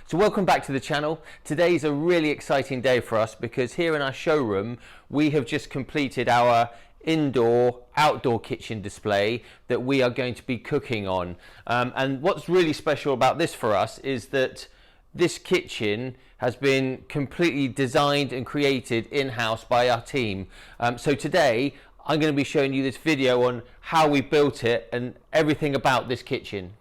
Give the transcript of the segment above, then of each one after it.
So welcome back to the channel. Today's a really exciting day for us because here in our showroom we have just completed our outdoor kitchen display that we are going to be cooking on. And what's really special about this for us is that this kitchen has been completely designed and created in-house by our team. So today I'm going to be showing you this video on how we built it and everything about this kitchen.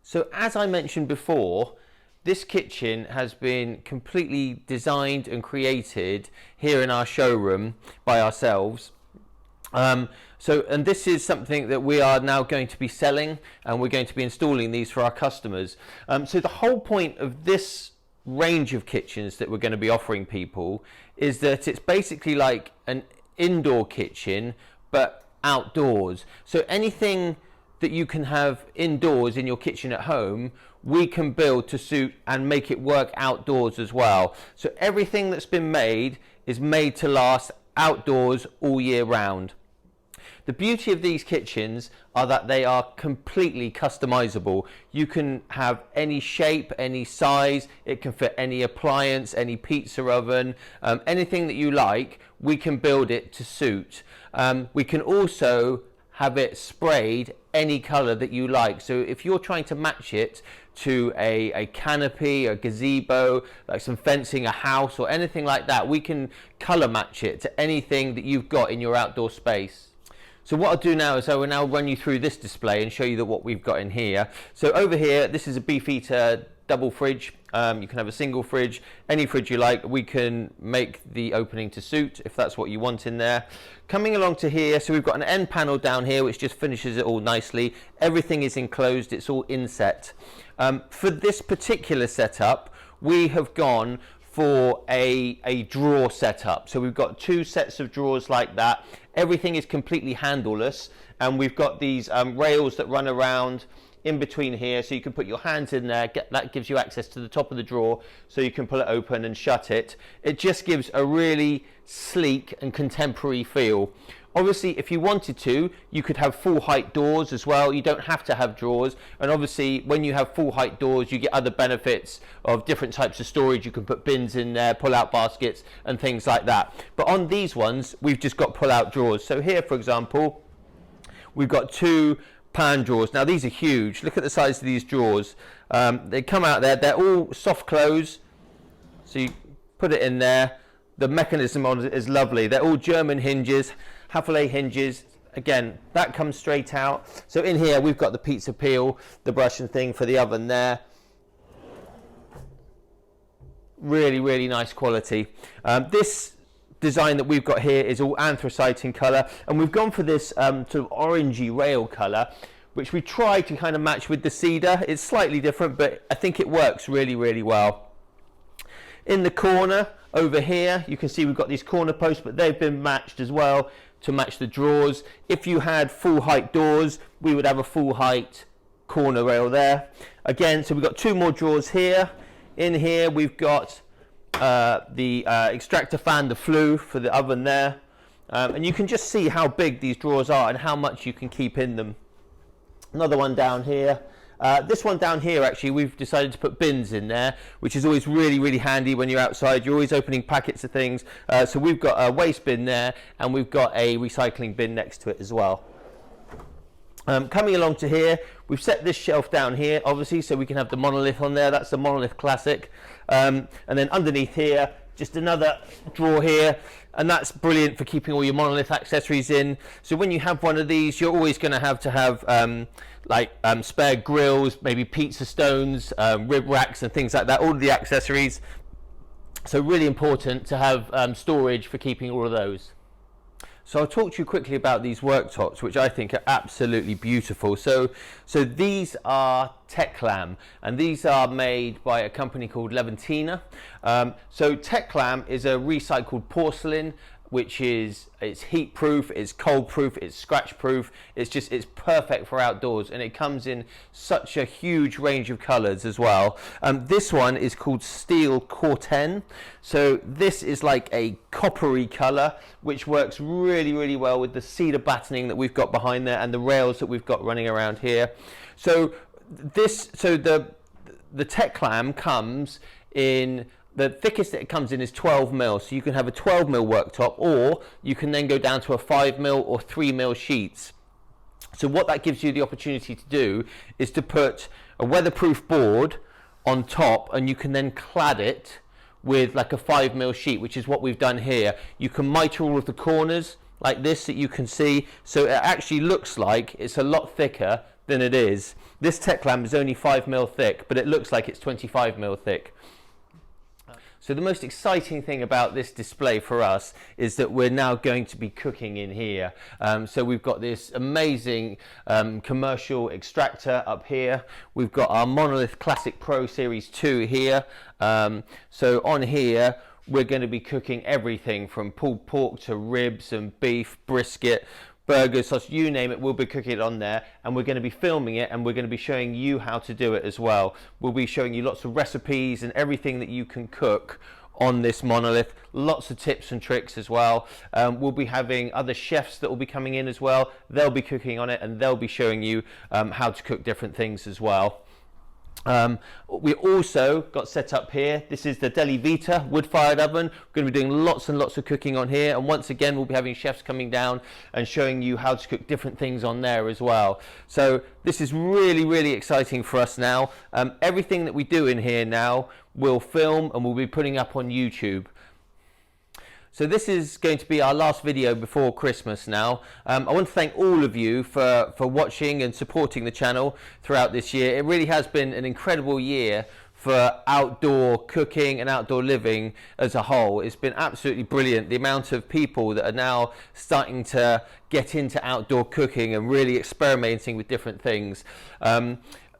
So as I mentioned before, this kitchen has been completely designed and created here in our showroom by ourselves. And this is something that we are now going to be selling, and we're going to be installing these for our customers. So the whole point of this range of kitchens that we're going to be offering people is that it's basically like an indoor kitchen but outdoors. So anything that you can have indoors in your kitchen at home, we can build to suit and make it work outdoors as well. So everything that's been made is made to last outdoors all year round. The beauty of these kitchens are that they are completely customizable. You can have any shape, any size, it can fit any appliance, any pizza oven, anything that you like, we can build it to suit. We can also have it sprayed any color that you like. So if you're trying to match it to a canopy, a gazebo, like some fencing, a house or anything like that, we can color match it to anything that you've got in your outdoor space. So what I'll do now is I will now run you through this display and show you what we've got in here. So over here, this is a Beefeater double fridge. You can have a single fridge, any fridge you like. We can make the opening to suit if that's what you want in there. Coming along to here, so we've got an end panel down here which just finishes it all nicely. Everything is enclosed, it's all inset. For this particular setup, we have gone for a drawer setup. So we've got two sets of drawers like that. Everything is completely handleless, and we've got these rails that run around in between here, so you can put your hands in there. That gives you access to the top of the drawer, so you can pull it open and shut it. It just gives a really sleek and contemporary feel. Obviously, if you wanted to, you could have full height doors as well. You don't have to have drawers, and obviously when you have full height doors you get other benefits of different types of storage. You can put bins in there, pull out baskets and things like that. But on these ones we've just got pull out drawers. So here, for example, we've got two pan drawers. Now these are huge. Look at the size of these drawers. They come out there, they're all soft close, so you put it in there. The mechanism on it is lovely. They're all German hinges, Haffele hinges. Again, that comes straight out. So in here we've got the pizza peel, the brush and thing for the oven there. Really nice quality. This design that we've got here is all anthracite in color, and we've gone for this sort of orangey rail color, which we try to kind of match with the cedar. It's slightly different, but I think it works really well. In the corner over here, you can see we've got these corner posts, but they've been matched as well to match the drawers. If you had full height doors, we would have a full height corner rail there. Again, so we've got two more drawers here. In here we've got the extractor fan, the flue for the oven there, and you can just see how big these drawers are and how much you can keep in them. Another one down here. This one down here, actually, we've decided to put bins in there, which is always really handy when you're outside. You're always opening packets of things. So we've got a waste bin there, and we've got a recycling bin next to it as well. Coming along to here, we've set this shelf down here, obviously, so we can have the Monolith on there. That's the Monolith Classic. And then underneath here, just another drawer here, and that's brilliant for keeping all your Monolith accessories in. So when you have one of these, you're always going to have spare grills, maybe pizza stones, rib racks and things like that, all of the accessories. So really important to have storage for keeping all of those. So I'll talk to you quickly about these worktops, which I think are absolutely beautiful. So these are Teclam, and these are made by a company called Leventina. So Teclam is a recycled porcelain, which is, it's heat proof, it's cold proof, it's scratch proof, it's perfect for outdoors, and it comes in such a huge range of colors as well. This one is called Steel Corten. So this is like a coppery color, which works really well with the cedar battening that we've got behind there and the rails that we've got running around here. So the Teclam comes in, the thickest that it comes in is 12 mil, so you can have a 12 mil worktop, or you can then go down to a 5 mil or 3 mil sheets. So what that gives you the opportunity to do is to put a weatherproof board on top, and you can then clad it with like a 5 mil sheet, which is what we've done here. You can mitre all of the corners like this that you can see, so it actually looks like it's a lot thicker than it is. This Teclam is only 5 mil thick, but it looks like it's 25 mil thick. So the most exciting thing about this display for us is that we're now going to be cooking in here. So we've got this amazing commercial extractor up here. We've got our Monolith Classic Pro Series 2 here. So on here, we're going to be cooking everything from pulled pork to ribs and beef, brisket, burgers, sausage, you name it, we'll be cooking it on there, and we're going to be filming it, and we're going to be showing you how to do it as well. We'll be showing you lots of recipes and everything that you can cook on this Monolith, lots of tips and tricks as well. We'll be having other chefs that will be coming in as well. They'll be cooking on it, and they'll be showing you how to cook different things as well. We also got set up here, this is the Delivita wood-fired oven. We're going to be doing lots and lots of cooking on here, and once again we'll be having chefs coming down and showing you how to cook different things on there as well. So this is really exciting for us now. Everything that we do in here now we'll film and we'll be putting up on YouTube. So this is going to be our last video before Christmas now. I want to thank all of you for watching and supporting the channel throughout this year. It really has been an incredible year for outdoor cooking and outdoor living as a whole. It's been absolutely brilliant, the amount of people that are now starting to get into outdoor cooking and really experimenting with different things.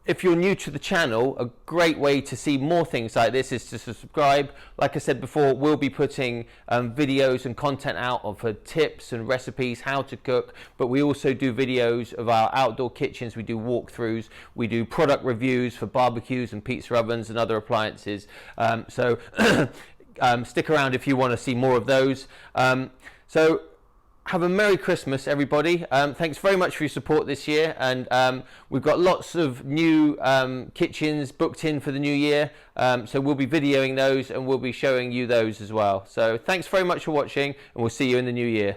If you're new to the channel, a great way to see more things like this is to subscribe. Like I said before, we'll be putting videos and content out of tips and recipes, how to cook, but we also do videos of our outdoor kitchens. We do walkthroughs, we do product reviews for barbecues and pizza ovens and other appliances. So stick around if you want to see more of those. So have a Merry Christmas, everybody. Thanks very much for your support this year, and we've got lots of new kitchens booked in for the new year, so we'll be videoing those and we'll be showing you those as well. So thanks very much for watching, and we'll see you in the new year.